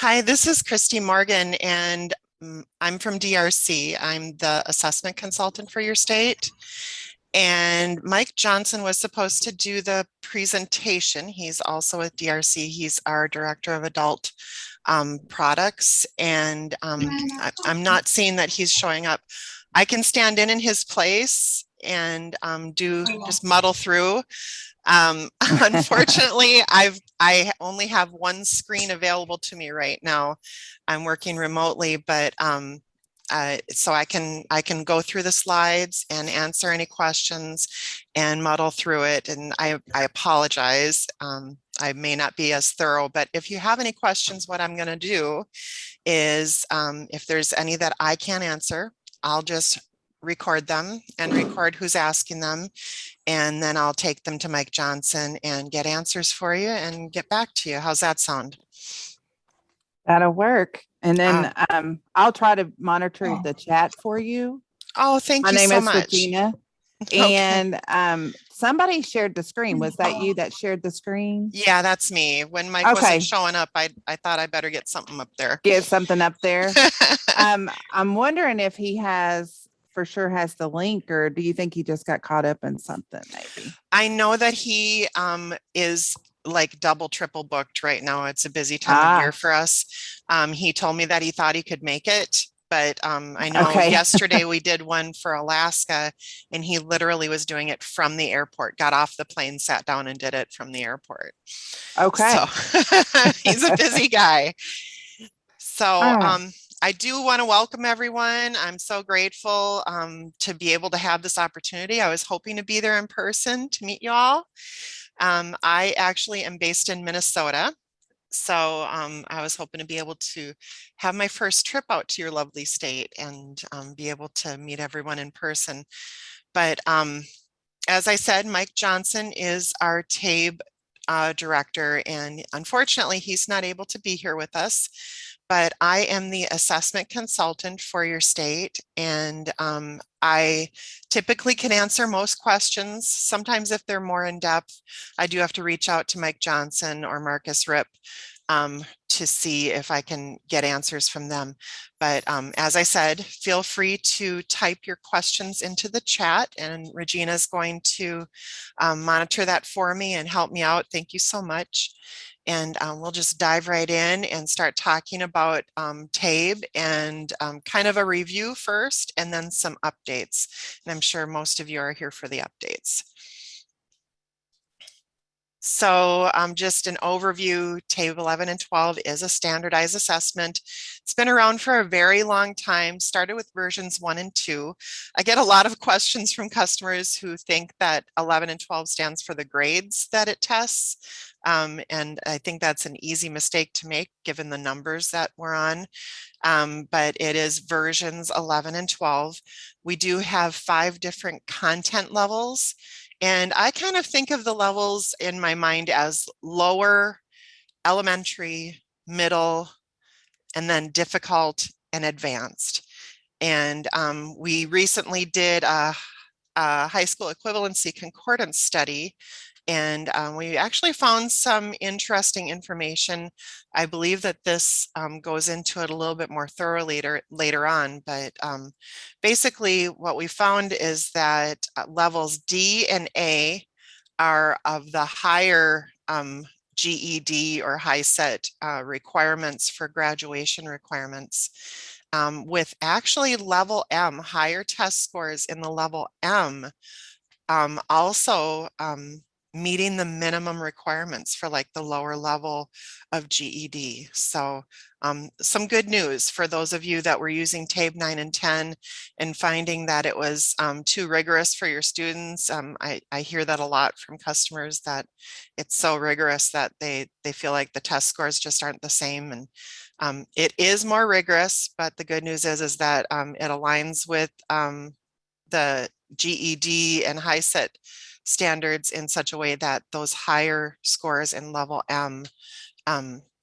Hi, this is Christy Morgan, and I'm from DRC. I'm the assessment consultant for your state. And Mike Johnson was supposed to do the presentation. He's also with DRC. He's our director of adult products, and I'm not seeing that he's showing up. I can stand in his place and do just muddle through. Unfortunately, I only have one screen available to me right now. I'm working remotely, but so I can go through the slides and answer any questions and muddle through it. And I apologize. I may not be as thorough, but if you have any questions, what I'm going to do is if there's any that I can't answer, I'll just record them and record who's asking them, and then I'll take them to Mike Johnson and get answers for you and get back to you. How's that sound? That'll work. And Uh, then I'll try to monitor the chat for you. oh, My thank you name so is much. Regina. Okay. And somebody shared the screen. Was that you that shared the screen? Yeah, that's me. When Mike wasn't Okay, showing up, I thought I better get something up there. get something up there. I'm wondering if he has for sure has the link, or do you think he just got caught up in something maybe? I know that he is like double, triple booked right now. It's a busy time of year Ah, for us. He told me that he thought he could make it, but I know okay. yesterday we did one for Alaska, and he literally was doing it from the airport, got off the plane, sat down and did it from the airport. So Okay. he's a busy guy. So All right. I do want to welcome everyone. I'm so grateful to be able to have this opportunity. I was hoping to be there in person to meet you all. I actually am based in Minnesota. So I was hoping to be able to have my first trip out to your lovely state and be able to meet everyone in person. But as I said, Mike Johnson is our TABE director, and unfortunately, he's not able to be here with us. But I am the assessment consultant for your state, and I typically can answer most questions. Sometimes if they're more in depth, I do have to reach out to Mike Johnson or Marcus Rip to see if I can get answers from them. But as I said, feel free to type your questions into the chat, and Regina is going to monitor that for me and help me out. Thank you so much. And we'll just dive right in and start talking about TABE and kind of a review first, and then some updates. And I'm sure most of you are here for the updates. So just an overview, TABE 11 and 12 is a standardized assessment. It's been around for a very long time, started with versions 1 and 2. I get a lot of questions from customers who think that 11 and 12 stands for the grades that it tests. And I think that's an easy mistake to make given the numbers that we're on. But it is versions 11 and 12. We do have 5 different content levels. And I kind of think of the levels in my mind as lower, elementary, middle, and then difficult and advanced. And we recently did a high school equivalency concordance study, and we actually found some interesting information. I believe that this goes into it a little bit more thoroughly later on, but basically what we found is that levels D and A are of the higher GED or high set requirements for graduation requirements, with actually level M, higher test scores in the level M, also meeting the minimum requirements for like the lower level of GED. So some good news for those of you that were using TABE 9 and 10 and finding that it was too rigorous for your students. I hear that a lot from customers, that it's so rigorous that they feel like the test scores just aren't the same. And it is more rigorous, but the good news is that it aligns with the GED and high set standards in such a way that those higher scores in level M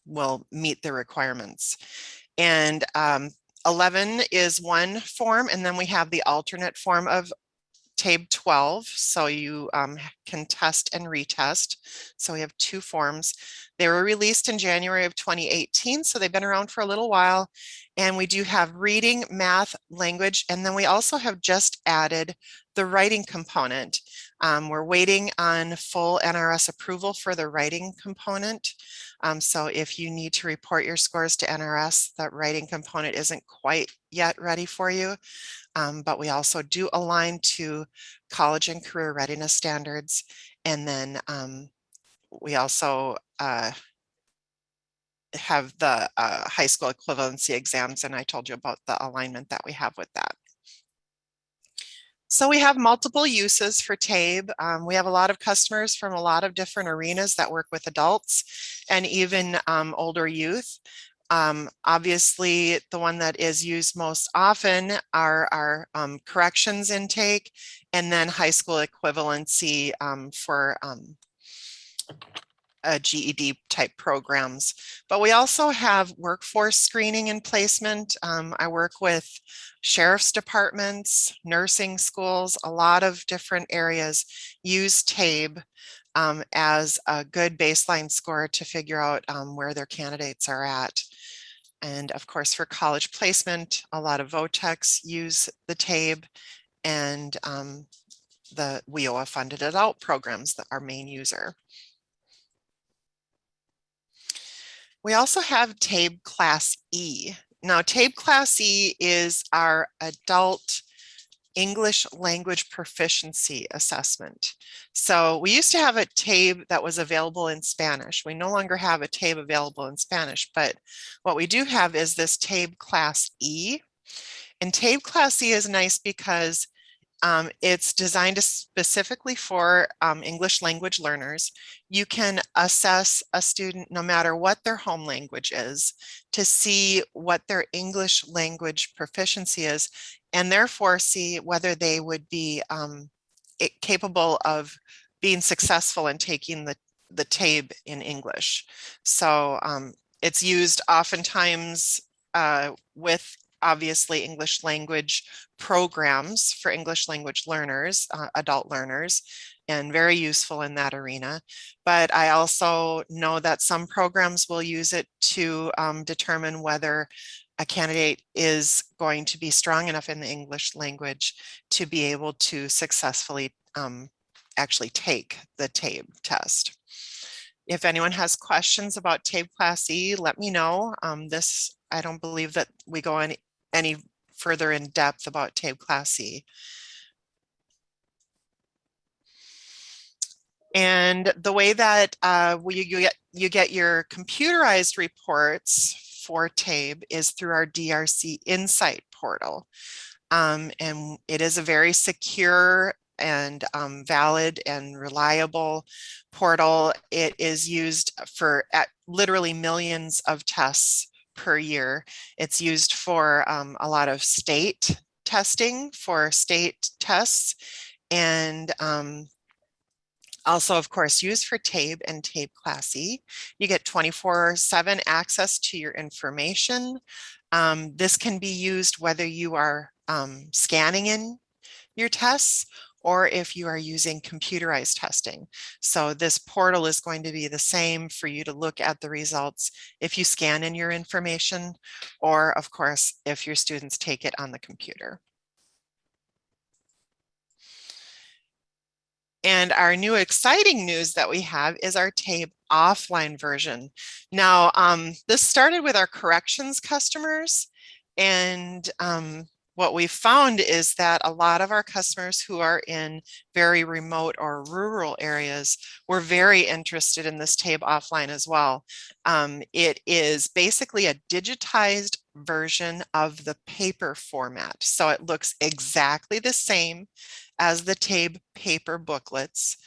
will meet the requirements. And 11 is one form, and then we have the alternate form of TABE 12, so you can test and retest. So we have two forms. They were released in January of 2018, so they've been around for a little while. And we do have reading, math, language, and then we also have just added the writing component. We're waiting on full NRS approval for the writing component. So if you need to report your scores to NRS, that writing component isn't quite yet ready for you. But we also do align to college and career readiness standards. And then we also have the high school equivalency exams, and I told you about the alignment that we have with that. So we have multiple uses for TABE. We have a lot of customers from a lot of different arenas that work with adults and even older youth. Obviously, the one that is used most often are our corrections intake and then high school equivalency for GED type programs. But we also have workforce screening and placement. I work with sheriff's departments, nursing schools, a lot of different areas use TABE as a good baseline score to figure out where their candidates are at. And of course, for college placement, a lot of VOTECs use the TABE, and the WIOA funded it out programs that our main user. We also have TABE Class E. Now, TABE Class E is our adult English language proficiency assessment. So we used to have a TABE that was available in Spanish. We no longer have a TABE available in Spanish, but what we do have is this TABE Class E. And TABE Class E is nice because it's designed specifically for English language learners. You can assess a student no matter what their home language is to see what their English language proficiency is, and therefore see whether they would be capable of being successful in taking the TABE in English. So it's used oftentimes with obviously English language programs for English language learners, adult learners, and very useful in that arena. But I also know that some programs will use it to determine whether a candidate is going to be strong enough in the English language to be able to successfully actually take the TABE test. If anyone has questions about TABE Class E, let me know. I don't believe that we go any further in depth about TABE Class E. And the way that you get your computerized reports for TABE is through our DRC Insight portal. And it is a very secure and valid and reliable portal. It is used for literally millions of tests per year. It's used for a lot of state testing for state tests, and also, of course, used for TABE and TABE Class E. You get 24/7 access to your information. This can be used whether you are scanning in your tests or if you are using computerized testing. So this portal is going to be the same for you to look at the results if you scan in your information, or of course, if your students take it on the computer. And our new exciting news that we have is our TABE offline version. Now, this started with our corrections customers, and what we found is that a lot of our customers who are in very remote or rural areas were very interested in this TABE offline as well. It is basically a digitized version of the paper format. So it looks exactly the same as the TABE paper booklets,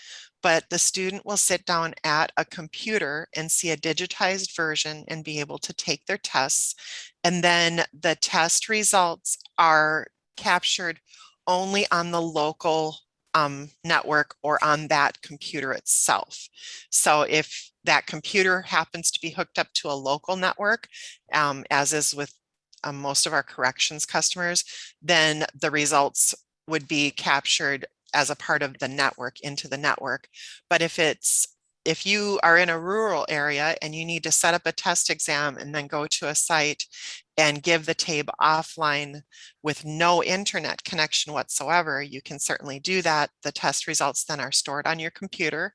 but the student will sit down at a computer and see a digitized version and be able to take their tests. And then the test results are captured only on the local network or on that computer itself. So if that computer happens to be hooked up to a local network, as is with most of our corrections customers, then the results would be captured as a part of the network into the network. But if you are in a rural area and you need to set up a test exam and then go to a site and give the TABE offline with no internet connection whatsoever, you can certainly do that. The test results then are stored on your computer,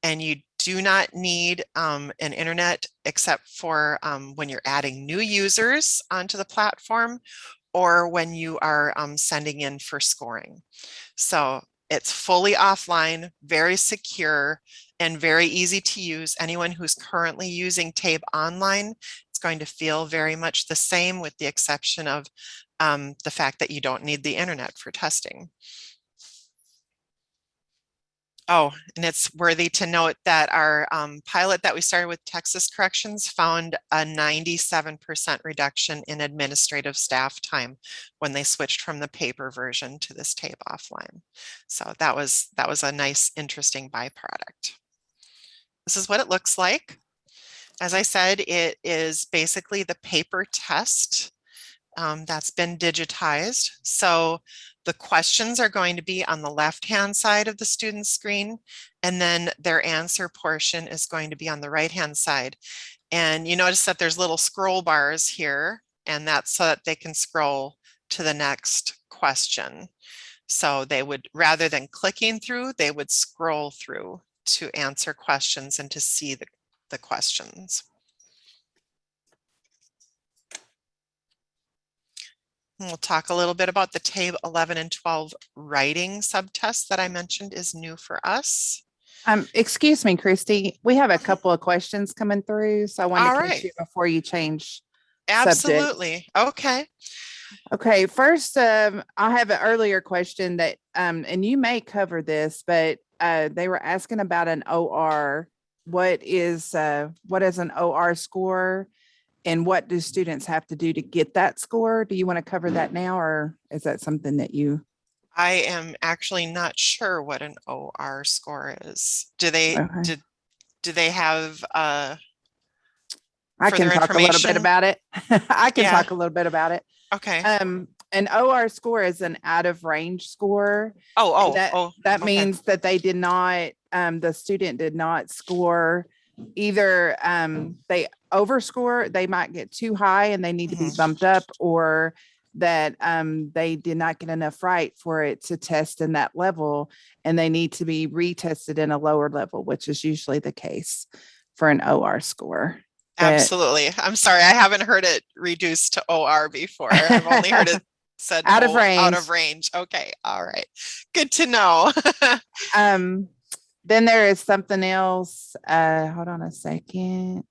and you do not need an internet except for when you're adding new users onto the platform or when you are sending in for scoring. So it's fully offline, very secure, and very easy to use. Anyone who's currently using TABE online, it's going to feel very much the same, with the exception of the fact that you don't need the internet for testing. Oh, and it's worthy to note that our pilot that we started with Texas Corrections found a 97% reduction in administrative staff time when they switched from the paper version to this TABE offline. So that was a nice, interesting byproduct. This is what it looks like. As I said, it is basically the paper test that's been digitized. So the questions are going to be on the left-hand side of the student's screen, and then their answer portion is going to be on the right-hand side. And you notice that there's little scroll bars here, and that's so that they can scroll to the next question. So they would, rather than clicking through, they would scroll through to answer questions and to see the questions. We'll talk a little bit about the TABE 11 and 12 writing subtest that I mentioned is new for us. Excuse me, Christy. We have a couple of questions coming through, so I wanted All to catch right. you before you change subject. Absolutely. Okay. Okay, first, I have an earlier question that, and you may cover this, but they were asking about an OR. What is an OR score? And what do students have to do to get that score? Do you want to cover that now, or is that something that you? I am actually not sure what an OR score is. Do they Okay. do they have I can further talk a little bit information? about it. I can Yeah. talk a little bit about it. Okay. An OR score is an out of range score. Oh, That okay. means that they did not, the student did not score either, they overscore, they might get too high and they need to be bumped up, or that they did not get enough right for it to test in that level and they need to be retested in a lower level, which is usually the case for an OR score. Absolutely. I'm sorry, I haven't heard it reduced to OR before. I've only heard it said out of range. Out of range. Okay. All right. Good to know. Then there is something else. Hold on a second.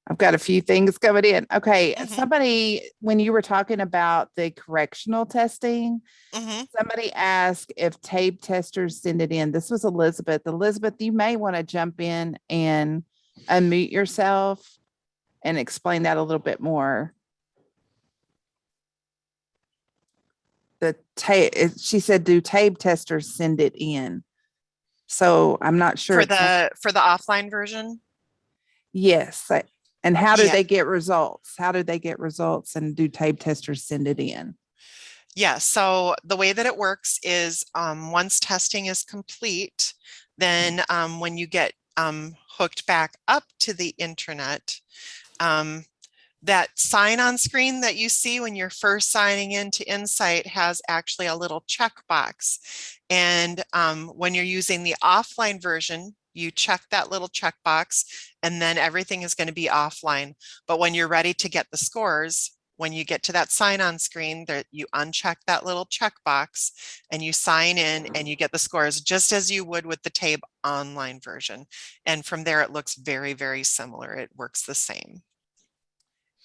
I've got a few things coming in. Okay. Somebody, when you were talking about the correctional testing, somebody asked if TABE testers send it in. This was Elizabeth. Elizabeth, you may want to jump in and unmute yourself and explain that a little bit more. She said, do TABE testers send it in? So I'm not sure for the offline version. Yes. And how do they get results? How do they get results, and do TABE testers send it in? Yeah, so the way that it works is once testing is complete, then when you get hooked back up to the internet, that sign-on screen that you see when you're first signing into Insight has actually a little checkbox. And when you're using the offline version, you check that little checkbox and then everything is going to be offline. But when you're ready to get the scores, when you get to that sign-on screen, that you uncheck that little checkbox and you sign in and you get the scores just as you would with the TABE online version. And from there, it looks very, very similar. It works the same.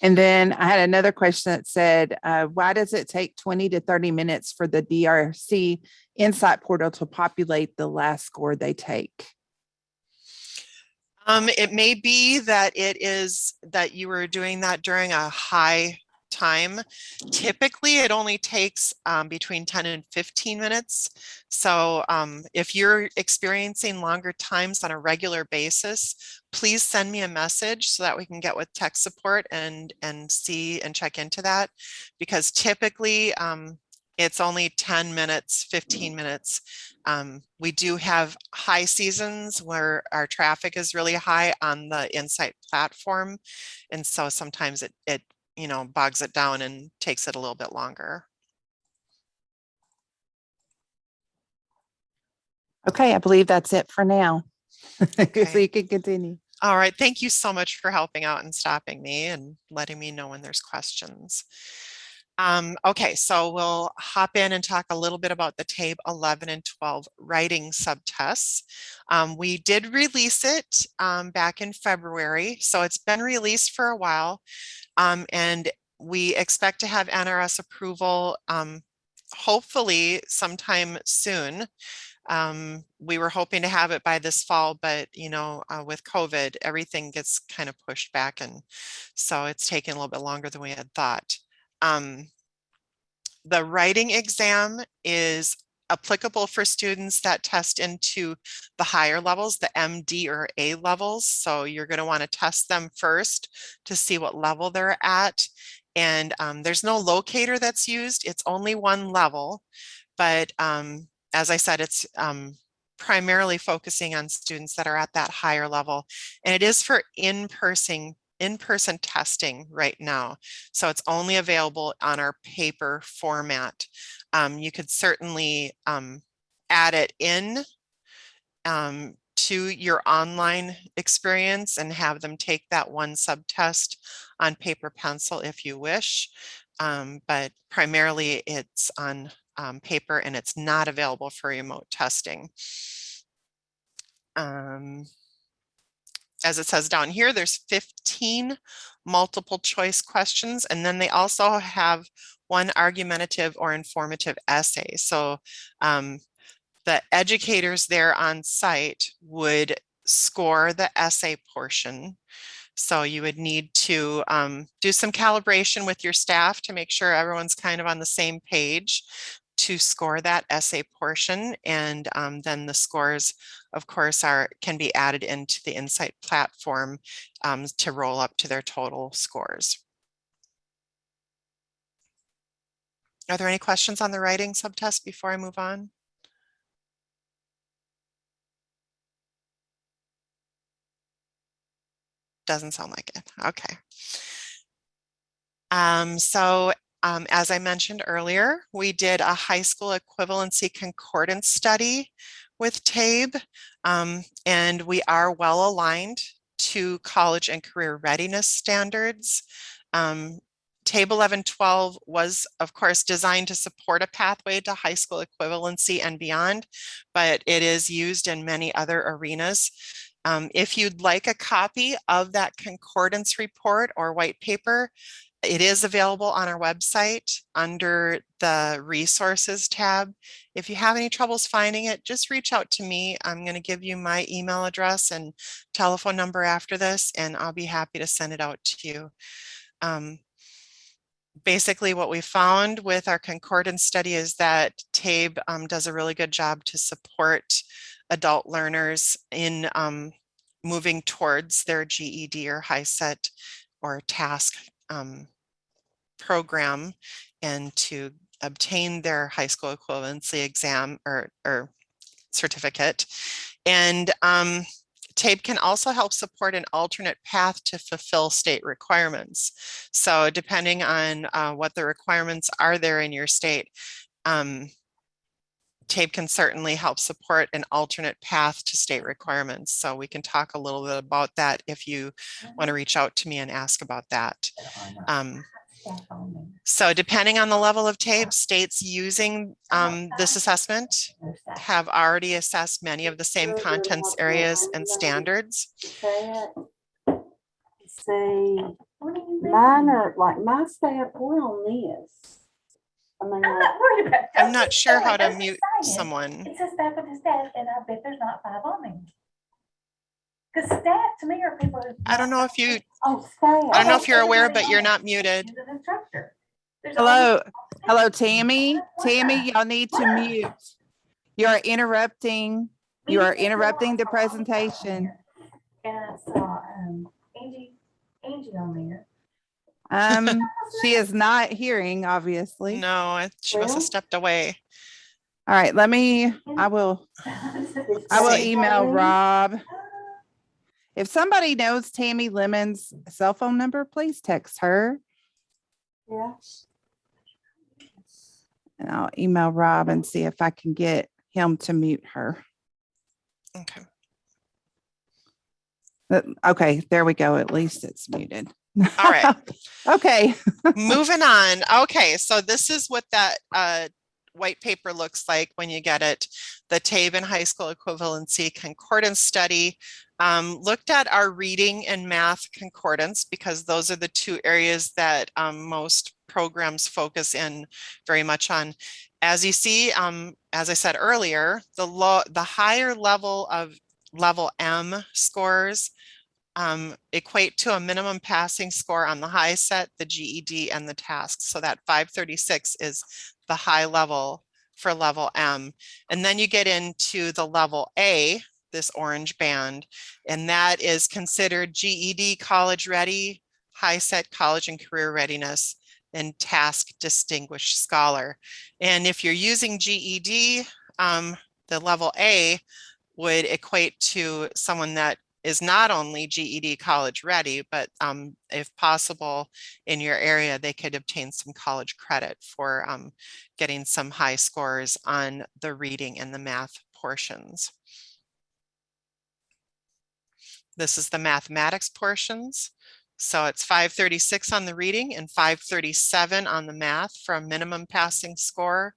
And then I had another question that said, why does it take 20 to 30 minutes for the DRC Insight portal to populate the last score they take? It may be that you were doing that during a high time. Typically, it only takes between 10 and 15 minutes. So if you're experiencing longer times on a regular basis, please send me a message so that we can get with tech support and see and check into that. Because typically It's only 10 minutes, 15 minutes. We do have high seasons where our traffic is really high on the Insight platform. And so sometimes it bogs it down and takes it a little bit longer. Okay, I believe that's it for now. Okay. So you can continue. All right. Thank you so much for helping out and stopping me and letting me know when there's questions. Okay, so we'll hop in and talk a little bit about the TABE 11 and 12 writing subtests. We did release it back in February, so it's been released for a while, and we expect to have NRS approval hopefully sometime soon. We were hoping to have it by this fall, but with COVID, everything gets kind of pushed back, and so it's taken a little bit longer than we had thought. The writing exam is applicable for students that test into the higher levels, the MD or A levels. So you're going to want to test them first to see what level they're at. And there's no locator that's used. It's only one level. But as I said, it's primarily focusing on students that are at that higher level. And it is for in-person testing right now. So it's only available on our paper format. You could certainly add it in to your online experience and have them take that one subtest on paper pencil if you wish. But primarily it's on paper and it's not available for remote testing. As it says down here, there's 15 multiple choice questions, and then they also have one argumentative or informative essay. So the educators there on site would score the essay portion. So you would need to do some calibration with your staff to make sure everyone's kind of on the same page to score that essay portion. And then the scores, of course, can be added into the Insight platform to roll up to their total scores. Are there any questions on the writing subtest before I move on? Doesn't sound like it. Okay. As I mentioned earlier, we did a high school equivalency concordance study with TABE, and we are well aligned to college and career readiness standards. TABE 1112 was, of course, designed to support a pathway to high school equivalency and beyond, but it is used in many other arenas. If you'd like a copy of that concordance report or white paper, it is available on our website under the resources tab. If you have any troubles finding it, just reach out to me. I'm going to give you my email address and telephone number after this, and I'll be happy to send it out to you. Basically, what we found with our concordance study is that TABE does a really good job to support adult learners in moving towards their GED or HiSET or task program and to obtain their high school equivalency exam or certificate. And TABE can also help support an alternate path to fulfill state requirements. So depending on what the requirements are there in your state, TABE can certainly help support an alternate path to state requirements. So we can talk a little bit about that if you want to reach out to me and ask about that. So depending on the level of TABE, states using this assessment have already assessed many of the same contents areas and standards. See, mine are like my staff, we're on this. I mean, I'm not worried about that. I'm not sure how to mute someone. It's a staff of the staff, and I bet there's not 5 on there. Because staff to me are people who. I don't know if you. oh, staff. I don't know if you're aware, but you're not muted. Hello, Tammy. Tammy, y'all need to mute. You are interrupting. You are interrupting the presentation. And I saw Angie on there. She is not hearing, obviously. No, she must have Well- stepped away. All right, I will See. email Rob. If somebody knows Tammy Lemon's cell phone number, please text her. Yeah. And I'll email Rob and see if I can get him to mute her. Okay. Okay, there we go. At least it's muted. All right. Okay. Moving on. Okay, so this is what that white paper looks like when you get it. The TABE and high school equivalency concordance study looked at our reading and math concordance because those are the two areas that most programs focus in very much on. As you see, as I said earlier, the higher level of level M scores equate to a minimum passing score on the high set, the GED, and the task. So that 536 is the high level for level M. And then you get into the level A, this orange band, and that is considered GED college ready, high set college and career readiness, and task distinguished scholar. And if you're using GED, the level A would equate to someone that is not only GED college ready, but if possible in your area, they could obtain some college credit for getting some high scores on the reading and the math portions. This is the mathematics portions. So it's 536 on the reading and 537 on the math for a minimum passing score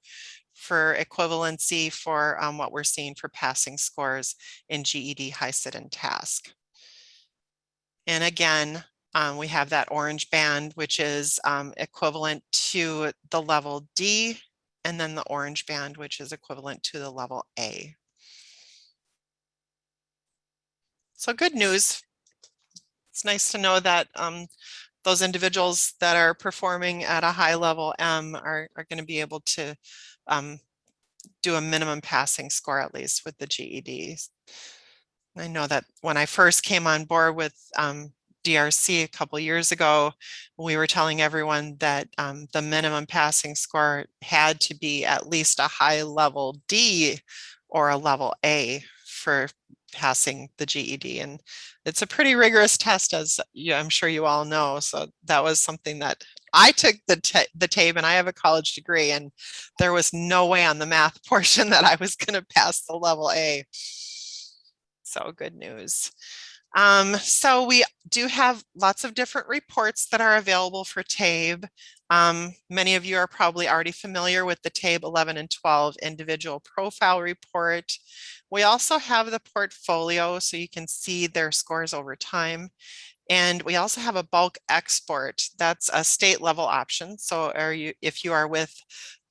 for equivalency for what we're seeing for passing scores in GED, high sit, and task. And again, we have that orange band, which is equivalent to the level D, and then the orange band, which is equivalent to the level A. So good news. It's nice to know that those individuals that are performing at a high level M are going to be able to do a minimum passing score, at least with the GEDs. I know that when I first came on board with DRC a couple years ago, we were telling everyone that the minimum passing score had to be at least a high level D or a level A for passing the GED. And it's a pretty rigorous test, as I'm sure you all know. So that was something that I took the TABE, and I have a college degree, and there was no way on the math portion that I was going to pass the level A. So good news. So we do have lots of different reports that are available for TABE. Many of you are probably already familiar with the TABE 11 and 12 individual profile report. We also have the portfolio, so you can see their scores over time. And we also have a bulk export. That's a state level option. So if you are with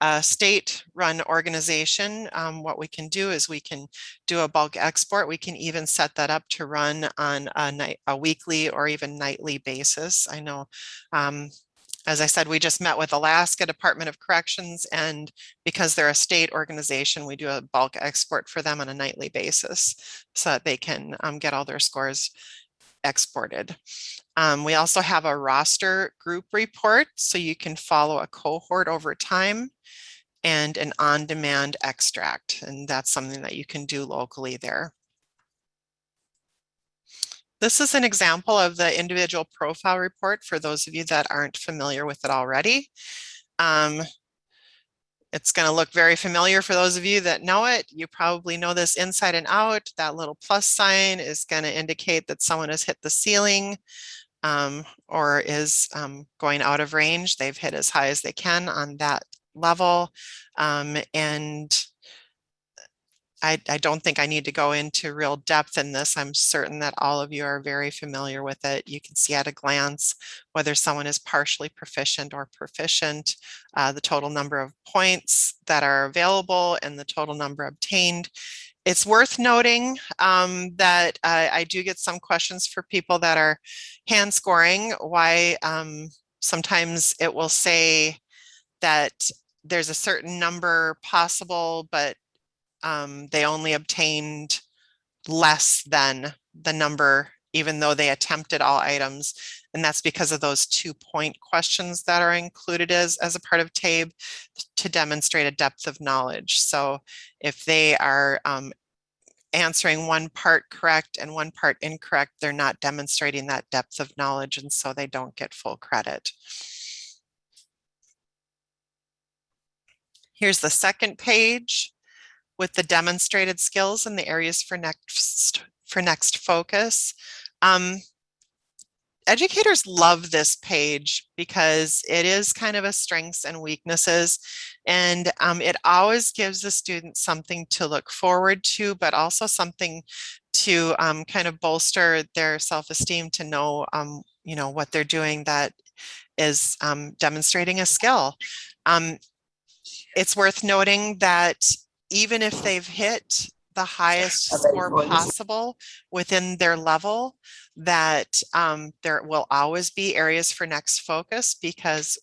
a state-run organization, what we can do is we can do a bulk export. We can even set that up to run on a weekly or even nightly basis. I know, as I said, we just met with Alaska Department of Corrections, and because they're a state organization, we do a bulk export for them on a nightly basis so that they can get all their scores exported. We also have a roster group report, so you can follow a cohort over time, and an on-demand extract, and that's something that you can do locally there. This is an example of the individual profile report for those of you that aren't familiar with it already. It's going to look very familiar for those of you that know it. You probably know this inside and out. That little plus sign is going to indicate that someone has hit the ceiling or is going out of range. They've hit as high as they can on that level. And I don't think I need to go into real depth in this. I'm certain that all of you are very familiar with it. You can see at a glance whether someone is partially proficient or proficient, the total number of points that are available and the total number obtained. It's worth noting that I do get some questions for people that are hand scoring, why sometimes it will say that there's a certain number possible, but they only obtained less than the number even though they attempted all items. And that's because of those 2-point questions that are included as a part of TABE to demonstrate a depth of knowledge. So if they are answering one part correct and one part incorrect, they're not demonstrating that depth of knowledge, and so they don't get full credit. Here's the second page with the demonstrated skills and the areas for next focus. Educators love this page because it is kind of a strengths and weaknesses, and it always gives the student something to look forward to, but also something to kind of bolster their self-esteem to know, you know, what they're doing that is demonstrating a skill. It's worth noting that even if they've hit the highest score possible within their level, that there will always be areas for next focus, because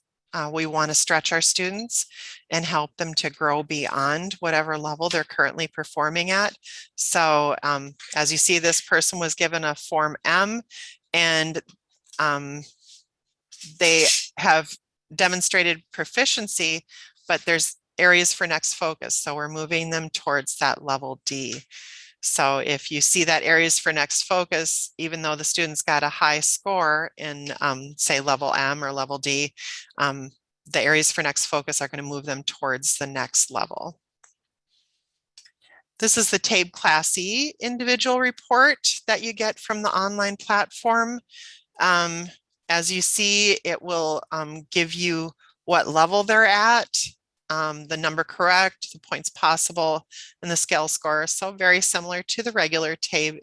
we want to stretch our students and help them to grow beyond whatever level they're currently performing at. So as you see, this person was given a Form M, and they have demonstrated proficiency, but there's areas for next focus. So we're moving them towards that level D. So if you see that areas for next focus, even though the students got a high score in say level M or level D, the areas for next focus are going to move them towards the next level. This is the TABE Class E individual report that you get from the online platform. As you see, it will give you what level they're at, the number correct, the points possible, and the scale score. So very similar to the regular TABE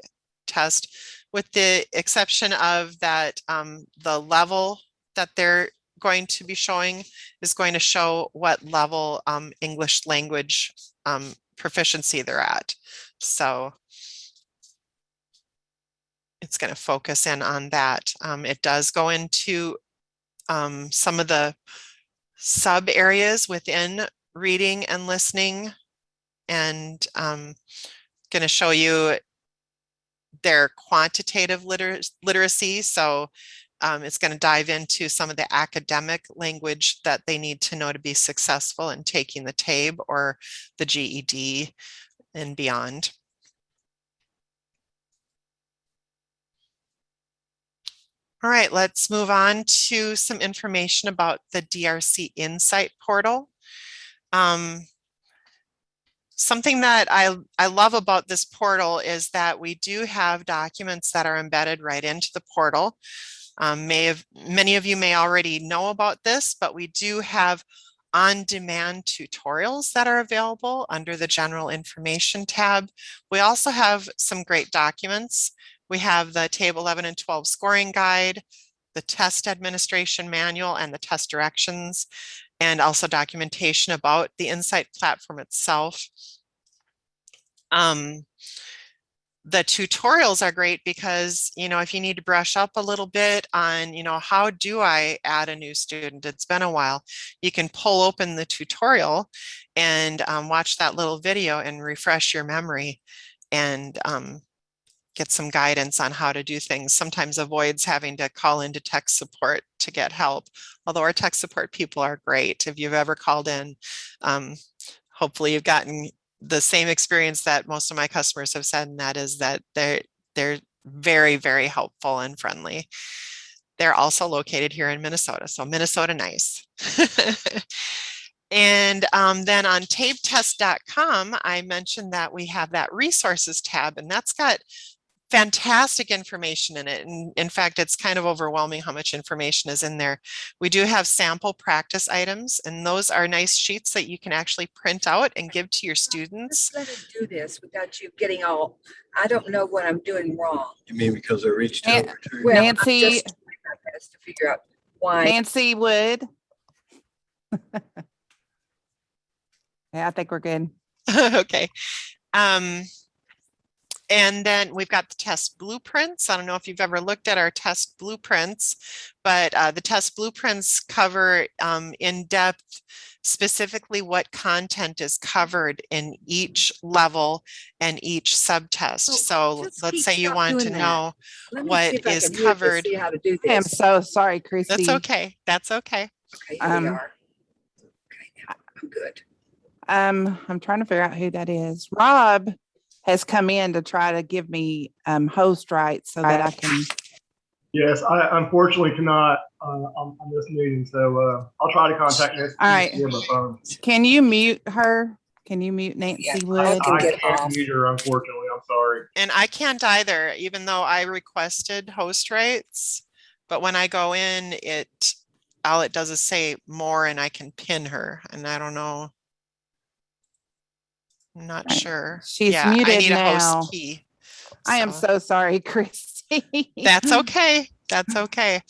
test, with the exception of that the level that they're going to be showing is going to show what level English language proficiency they're at. So it's going to focus in on that. It does go into some of the sub areas within reading and listening, and going to show you their quantitative literacy. So it's going to dive into some of the academic language that they need to know to be successful in taking the TABE or the GED and beyond. All right, let's move on to some information about the DRC Insight portal. Something that I love about this portal is that we do have documents that are embedded right into the portal. Many of you may already know about this, but we do have on-demand tutorials that are available under the General Information tab. We also have some great documents. We have the TABE 11 and 12 scoring guide, the test administration manual, and the test directions, and also documentation about the Insight platform itself. The tutorials are great because, you know, if you need to brush up a little bit on, you know, how do I add a new student? It's been a while. You can pull open the tutorial and watch that little video and refresh your memory and get some guidance on how to do things. Sometimes avoids having to call into tech support to get help. Although our tech support people are great. If you've ever called in, hopefully you've gotten the same experience that most of my customers have said, and that is that they're very, very helpful and friendly. They're also located here in Minnesota, so Minnesota nice. And then on tabetest.com, I mentioned that we have that resources tab, and that's got fantastic information in it. And in fact, it's kind of overwhelming how much information is in there. We do have sample practice items, and those are nice sheets that you can actually print out and give to your students. Let it do this without you getting all, I don't know what I'm doing wrong. You mean because I reached over to Well, Nancy- I'm just trying my best to figure out why. Nancy Wood. Yeah, I think we're good. Okay. And then we've got the test blueprints. I don't know if you've ever looked at our test blueprints, but the test blueprints cover in depth specifically what content is covered in each level and each subtest. So Just let's keep say you stop want doing to that. know Let me see what if I is can mute this, covered. see how to do I am this. so sorry, That's Christy. okay. That's okay. Okay, here we Um, are. Okay, now I'm good. I'm trying to figure out who that is. Rob has come in to try to give me host rights so that I can. Yes, I unfortunately cannot on this meeting, so I'll try to contact Nancy. All right. via my phone. Can you mute her? Can you mute Nancy Yeah, Wood? I can I get can't off. mute her, unfortunately. I'm sorry. And I can't either, even though I requested host rights. But when I go in, all it does is say more and I can pin her. And I don't know. I'm not Right. sure. She's Yeah, I muted need a now. host key. I am so sorry, Christy. That's okay. That's okay.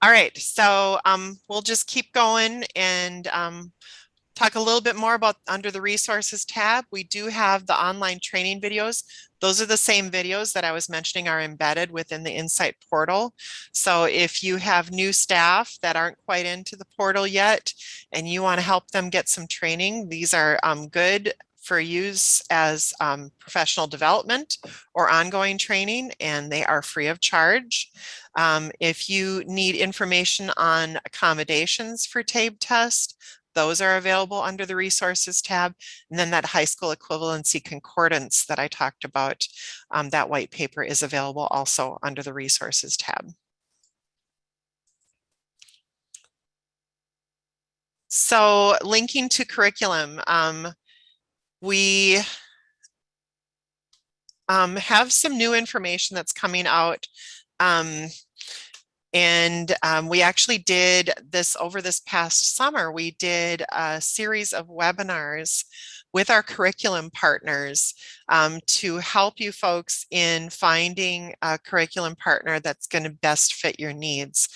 All right. So we'll just keep going and talk a little bit more about under the resources tab. We do have the online training videos. Those are the same videos that I was mentioning are embedded within the Insight portal. So if you have new staff that aren't quite into the portal yet and you want to help them get some training, these are good for use as professional development or ongoing training, and they are free of charge. If you need information on accommodations for TABE test, those are available under the resources tab. And then that high school equivalency concordance that I talked about, that white paper is available also under the resources tab. So linking to curriculum, we have some new information that's coming out. We actually did this over this past summer. We did a series of webinars with our curriculum partners to help you folks in finding a curriculum partner that's going to best fit your needs.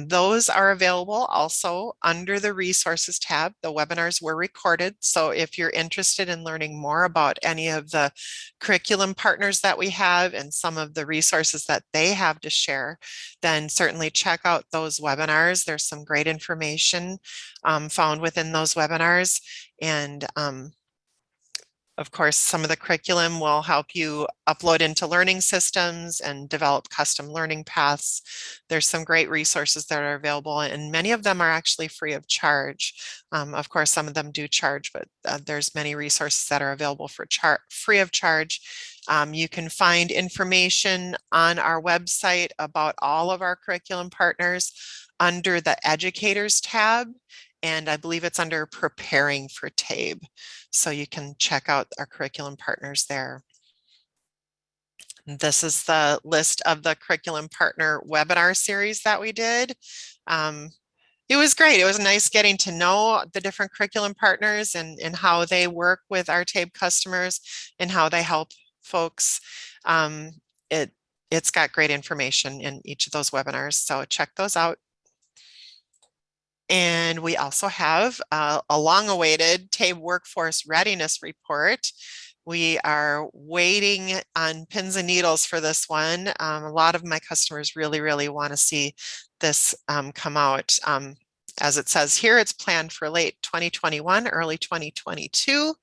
Those are available also under the resources tab. The webinars were recorded. So if you're interested in learning more about any of the curriculum partners that we have and some of the resources that they have to share, then certainly check out those webinars. There's some great information found within those webinars. And of course, some of the curriculum will help you upload into learning systems and develop custom learning paths. There's some great resources that are available, and many of them are actually free of charge. Of course, some of them do charge, but there's many resources that are available for free of charge. You can find information on our website about all of our curriculum partners under the Educators tab, and I believe it's under Preparing for TABE. So you can check out our curriculum partners there. This is the list of the curriculum partner webinar series that we did. It was great. It was nice getting to know the different curriculum partners and how they work with our TABE customers and how they help folks. It's got great information in each of those webinars, so check those out. And we also have a long-awaited TABE Workforce Readiness Report. We are waiting on pins and needles for this one. A lot of my customers really want to see this come out. As it says here, it's planned for late 2021, early 2022.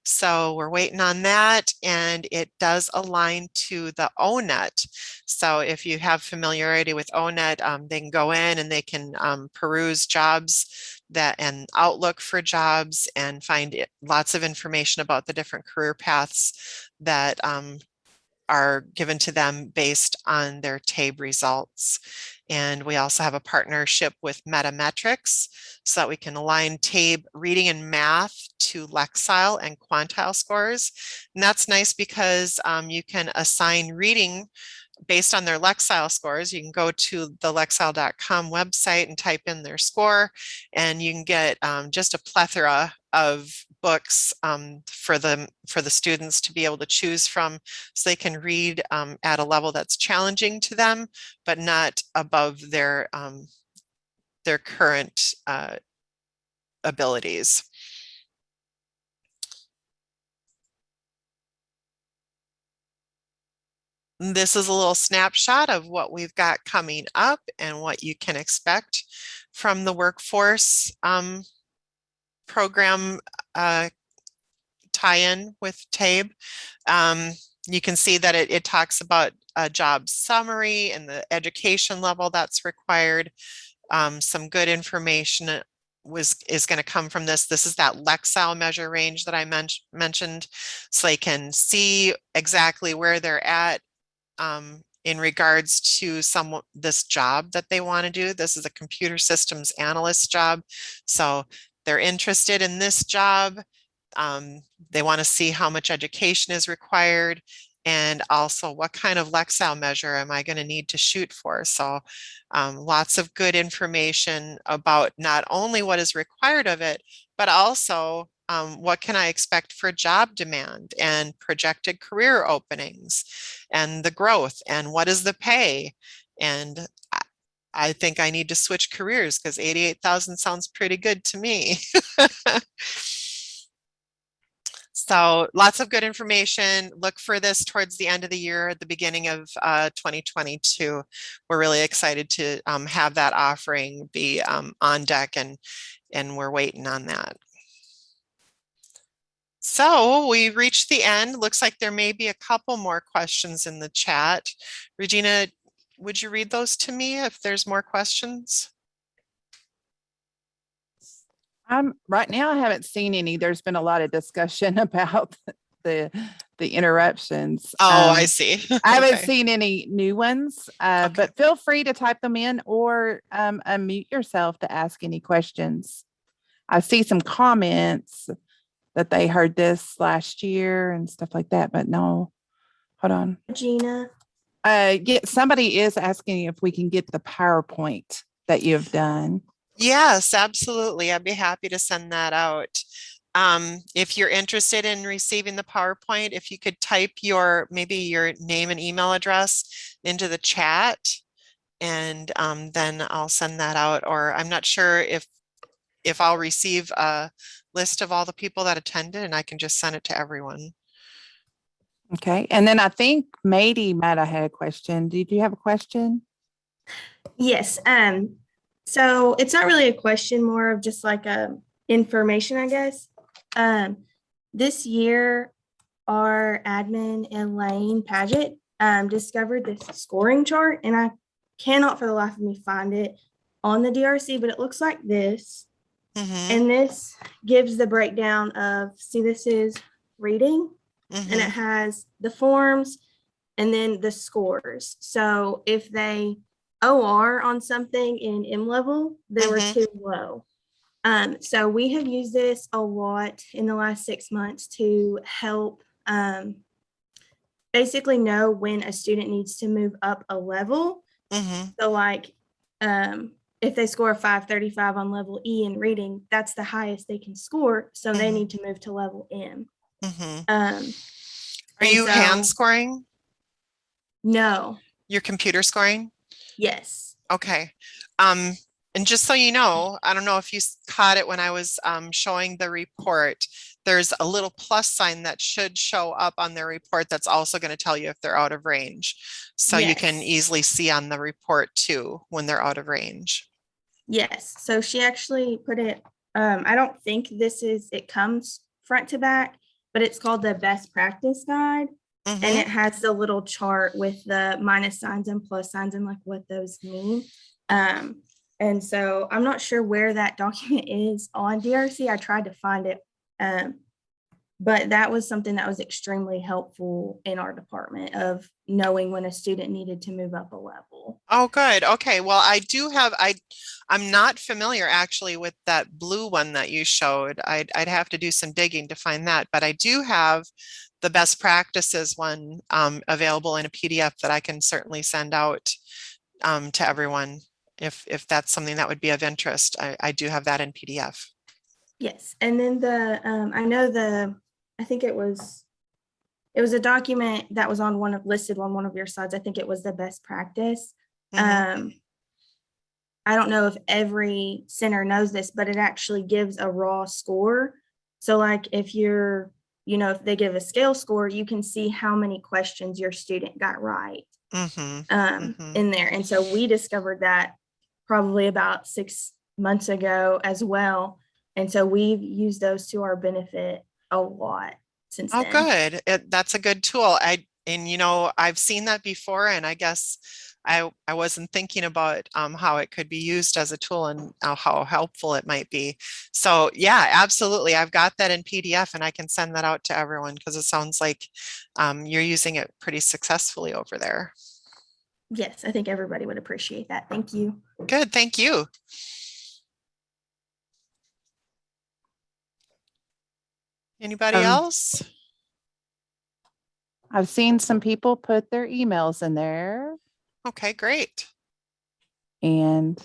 So we're waiting on that, and it does align to the ONET. So if you have familiarity with ONET, they can go in and they can peruse jobs and outlook for jobs and find lots of information about the different career paths that are given to them based on their TABE results. And we also have a partnership with Metametrics so that we can align TABE reading and math to Lexile and quantile scores. And that's nice because you can assign reading based on their Lexile scores. You can go to the Lexile.com website and type in their score, and you can get just a plethora of books for the students to be able to choose from, so they can read at a level that's challenging to them, but not above their current abilities. This is a little snapshot of what we've got coming up and what you can expect from the workforce program tie-in with TABE. You can see that it talks about a job summary and the education level that's required. Some good information is going to come from this. This is that Lexile measure range that I mentioned, so they can see exactly where they're at in regards to this job that they want to do. This is a computer systems analyst job, so they're interested in this job. They want to see how much education is required, and also what kind of Lexile measure am I going to need to shoot for. So lots of good information about not only what is required of it, but also what can I expect for job demand and projected career openings and the growth and what is the pay. And I think I need to switch careers because 88,000 sounds pretty good to me. So lots of good information. Look for this towards the end of the year, at the beginning of 2022. We're really excited to have that offering be on deck, and we're waiting on that. So we reached the end. Looks like there may be a couple more questions in the chat. Regina, would you read those to me if there's more questions? Right now I haven't seen any. There's been a lot of discussion about the interruptions. Oh, I see. I haven't Okay. seen any new ones, Okay. but feel free to type them in or unmute yourself to ask any questions. I see some comments that they heard this last year and stuff like that, but no, hold on. Gina. Yeah, somebody is asking if we can get the PowerPoint that you've done. Yes, absolutely. I'd be happy to send that out. If you're interested in receiving the PowerPoint, if you could type maybe your name and email address into the chat, and then I'll send that out. Or I'm not sure if I'll receive a list of all the people that attended, and I can just send it to everyone. Okay, and then I think Mady might have had a question. Did you have a question? Yes. So it's not really a question, more of just like information, I guess. This year, our admin Elaine Paget discovered this scoring chart, and I cannot for the life of me find it on the DRC, but it looks like this. And this gives the breakdown of, see, this is reading, and it has the forms and then the scores. So if they OR on something in M level, they were too low. So we have used this a lot in the last 6 months to help basically know when a student needs to move up a level. So like if they score a 535 on level E in reading, that's the highest they can score. So they need to move to level M. Are you hand scoring? No. You're computer scoring? Yes. Okay. And just so you know, I don't know if you caught it when I was showing the report, there's a little plus sign that should show up on their report that's also going to tell you if they're out of range. So you can easily see on the report too when they're out of range. Yes. So she actually put it, I don't think it comes front to back, but it's called the best practice guide. And it has the little chart with the minus signs and plus signs and like what those mean. And so I'm not sure where that document is on DRC. I tried to find it, but that was something that was extremely helpful in our department of knowing when a student needed to move up a level. Oh, good. Okay. Well, I'm not familiar actually with that blue one that you showed. I'd have to do some digging to find that, but I do have the best practices one available in a PDF that I can certainly send out to everyone if that's something that would be of interest. I do have that in PDF. Yes. And then I think it was a document that was listed on one of your slides. I think it was the best practice. I don't know if every center knows this, but it actually gives a raw score. So like if you're if they give a scale score, you can see how many questions your student got right in there. And so we discovered that probably about 6 months ago as well. And so we've used those to our benefit a lot since Oh, then. good. That's a good tool. I've seen that before, and I guess I wasn't thinking about how it could be used as a tool and how helpful it might be. So yeah, absolutely. I've got that in PDF and I can send that out to everyone because it sounds like you're using it pretty successfully over there. Yes, I think everybody would appreciate that. Thank you. Good, thank you. Anybody else? I've seen some people put their emails in there. Okay, great. And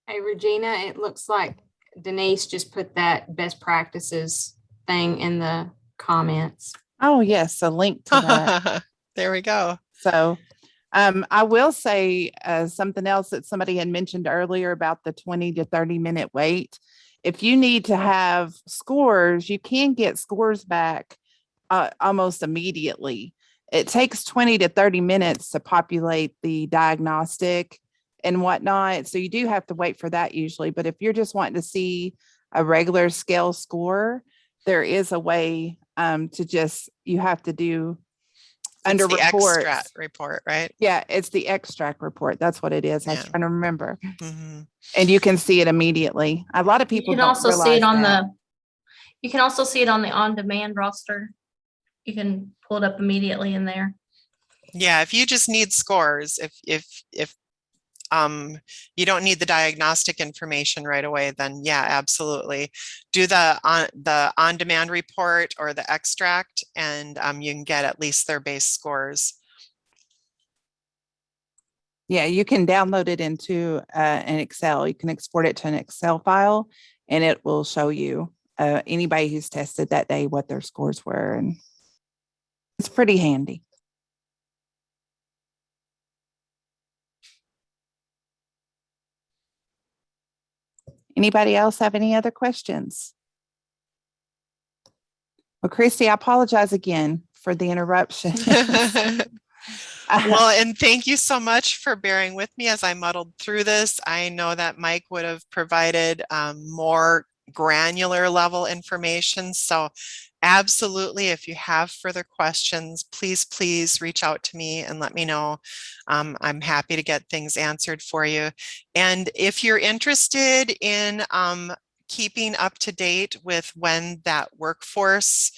hey, Regina, it looks like Denise just put that best practices thing in the comments. oh yes, a link to that. There we go. So I will say something else that somebody had mentioned earlier about the 20 to 30-minute wait. If you need to have scores, you can get scores back almost immediately. It takes 20 to 30 minutes to populate the diagnostic and whatnot. So you do have to wait for that usually. But if you're just wanting to see a regular scale score, there is a way you have to do under the reports. extract report, right? Yeah, it's the extract report. That's what it is. I was Yeah. trying to remember. And you can see it immediately. A lot of people You can don't also see it realize on that. you can also see it on the on-demand roster. You can pull it up immediately in there. Yeah, if you just need scores, if you don't need the diagnostic information right away, then yeah, absolutely. Do the on-demand report or the extract, and you can get at least their base scores. Yeah, you can download it into an Excel. You can export it to an Excel file, and it will show you anybody who's tested that day what their scores were, and it's pretty handy. Anybody else have any other questions? Well, Christy, I apologize again for the interruption. Well, and thank you so much for bearing with me as I muddled through this. I know that Mike would have provided more granular level information. So absolutely, if you have further questions, please reach out to me and let me know. I'm happy to get things answered for you. And if you're interested in keeping up to date with when that workforce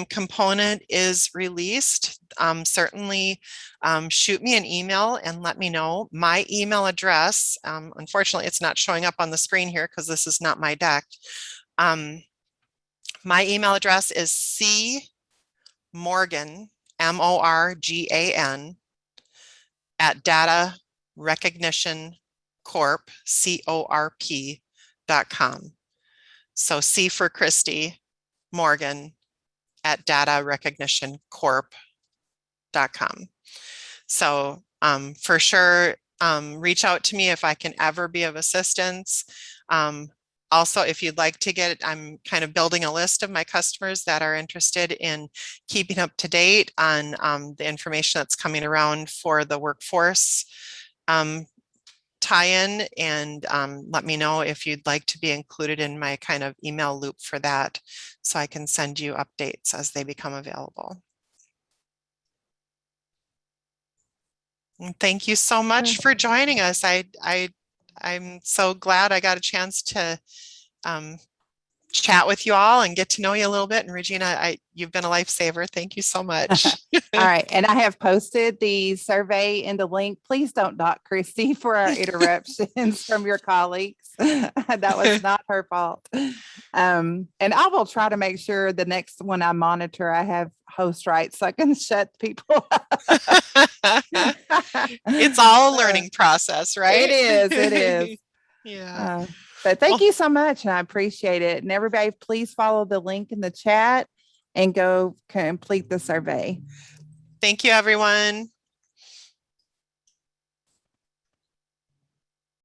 component is released, certainly shoot me an email and let me know. My email address, unfortunately, it's not showing up on the screen here because this is not my deck. My email address is cmorgan, MORGAN, at Data Recognition Corp, CORP.com. So C for Christy, Morgan, at datarecognitioncorp.com. So for sure, reach out to me if I can ever be of assistance. Also, if you'd like to get it, I'm kind of building a list of my customers that are interested in keeping up to date on the information that's coming around for the workforce tie-in, and let me know if you'd like to be included in my kind of email loop for that, so I can send you updates as they become available. And thank you so much for joining us. I'm so glad I got a chance to chat with you all and get to know you a little bit. And Regina, you've been a lifesaver. Thank you so much. All right. And I have posted the survey in the link. Please don't dock Christy for our interruptions from your colleagues. That was not her fault. And I will try to make sure the next one I monitor, I have host rights so I can shut people up. It's all a learning process, right? It is. It is. Yeah. But thank you so much. And I appreciate it. And everybody, please follow the link in the chat and go complete the survey. Thank you, everyone.